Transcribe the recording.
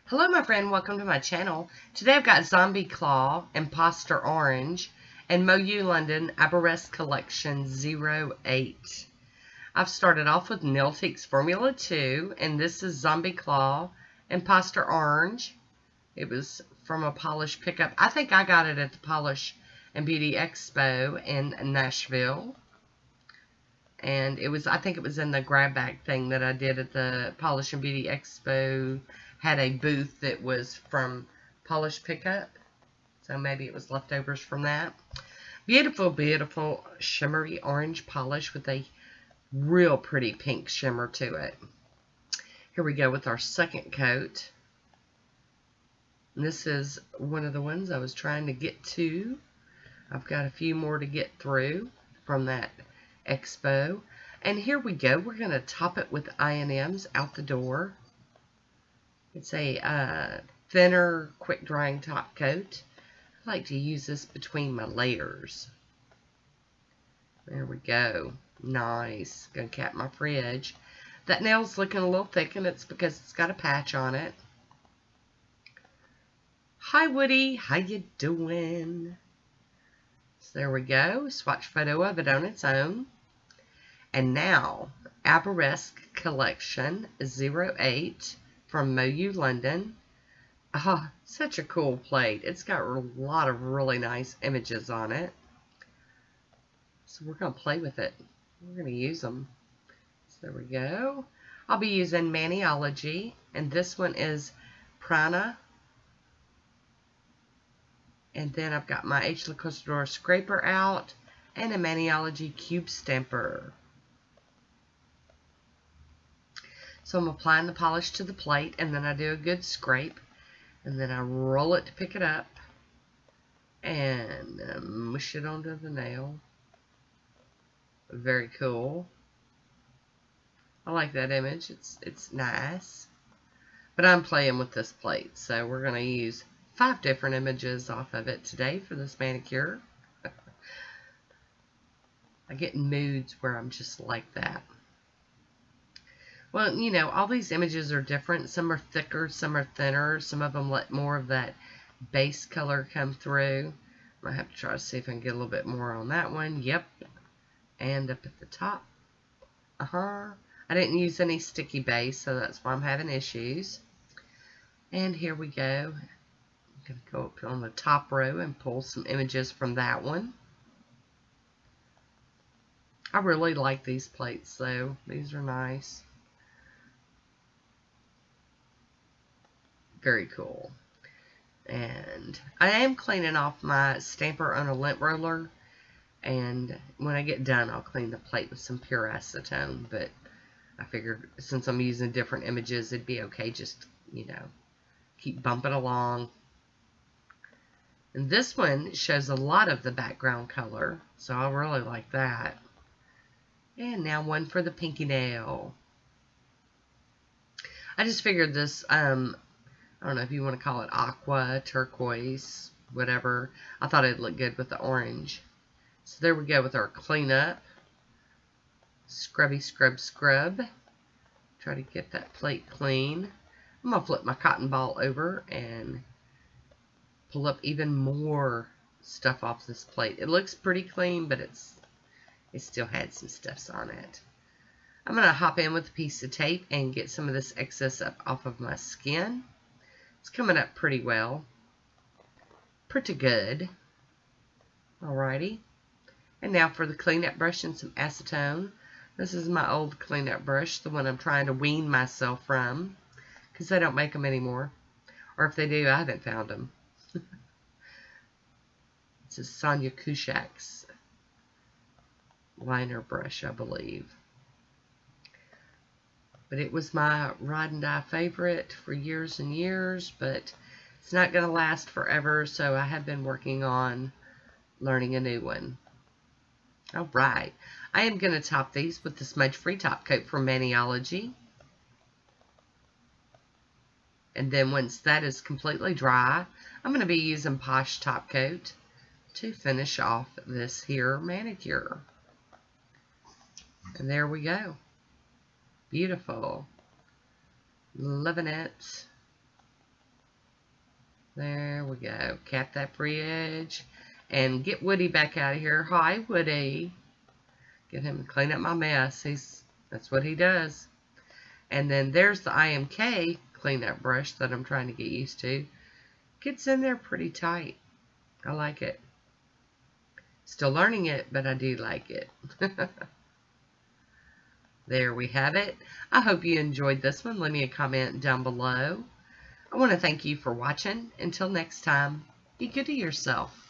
Hello my friend, welcome to my channel. Today I've got Zombie Claw, Imposter Orange, and MoYou London Arabesque Collection 08. I've started off with Nailtiques Formula 2, and this is Zombie Claw, Imposter Orange. It was from a Polish pickup. I think I got it at the Polish and Beauty Expo in Nashville. And I think it was in the grab bag thing that I did at the Polish and Beauty Expo. Had a booth that was from Polish pickup. So maybe it was leftovers from that. Beautiful, beautiful shimmery orange polish with a real pretty pink shimmer to it. Here we go with our second coat. And this is one of the ones I was trying to get to. I've got a few more to get through from that expo. And here we go. We're going to top it with I&M's out the door. It's a thinner, quick drying top coat. I like to use this between my layers. There we go. Nice. Gonna cap my fridge. That nail's looking a little thick, and it's because it's got a patch on it. Hi Woody, how you doing? So there we go. Swatch photo of it on its own. And now, Arabesque Collection 08 from MoYou London. Ah, such a cool plate. It's got a lot of really nice images on it. So we're going to play with it. We're going to use them. So there we go. I'll be using Maniology, and this one is Prana. And then I've got my H. Le Costador scraper out and a Maniology cube stamper. So I'm applying the polish to the plate, and then I do a good scrape, and then I roll it to pick it up, and mush it onto the nail. Very cool. I like that image. It's nice. But I'm playing with this plate, so we're going to use 5 different images off of it today for this manicure. I get in moods where I'm just like that. Well, you know, all these images are different. Some are thicker, some are thinner. Some of them let more of that base color come through. I have to try to see if I can get a little bit more on that one. Yep. And up at the top. I didn't use any sticky base, so that's why I'm having issues. And here we go. I'm going to go up on the top row and pull some images from that one. I really like these plates, though. These are nice. Very cool. And I am cleaning off my stamper on a lint roller, and when I get done I'll clean the plate with some pure acetone, but I figured since I'm using different images it'd be okay just, you know, keep bumping along. And this one shows a lot of the background color, so I really like that. And now one for the pinky nail. I just figured this I don't know if you want to call it aqua, turquoise, whatever. I thought it'd look good with the orange. So there we go with our cleanup. Scrubby, scrub, scrub. Try to get that plate clean. I'm going to flip my cotton ball over and pull up even more stuff off this plate. It looks pretty clean, but it still had some stuffs on it. I'm going to hop in with a piece of tape and get some of this excess up off of my skin. It's coming up pretty well. Pretty good. Alrighty. And now for the cleanup brush and some acetone. This is my old cleanup brush, the one I'm trying to wean myself from, because they don't make them anymore. Or if they do, I haven't found them. It's a Sonia Kushak's liner brush, I believe. But it was my ride and die favorite for years and years, but it's not going to last forever, so I have been working on learning a new one. Alright, I am going to top these with the smudge-free top coat from Maniology. And then once that is completely dry, I'm going to be using Poshe top coat to finish off this here manicure. And there we go. Beautiful. Loving it. There we go. Cap that free edge. And get Woody back out of here. Hi, Woody. Get him to clean up my mess. That's what he does. And then there's the IMK cleanup brush that I'm trying to get used to. Gets in there pretty tight. I like it. Still learning it, but I do like it. There we have it. I hope you enjoyed this one. Leave me a comment down below. I want to thank you for watching. Until next time, be good to yourself.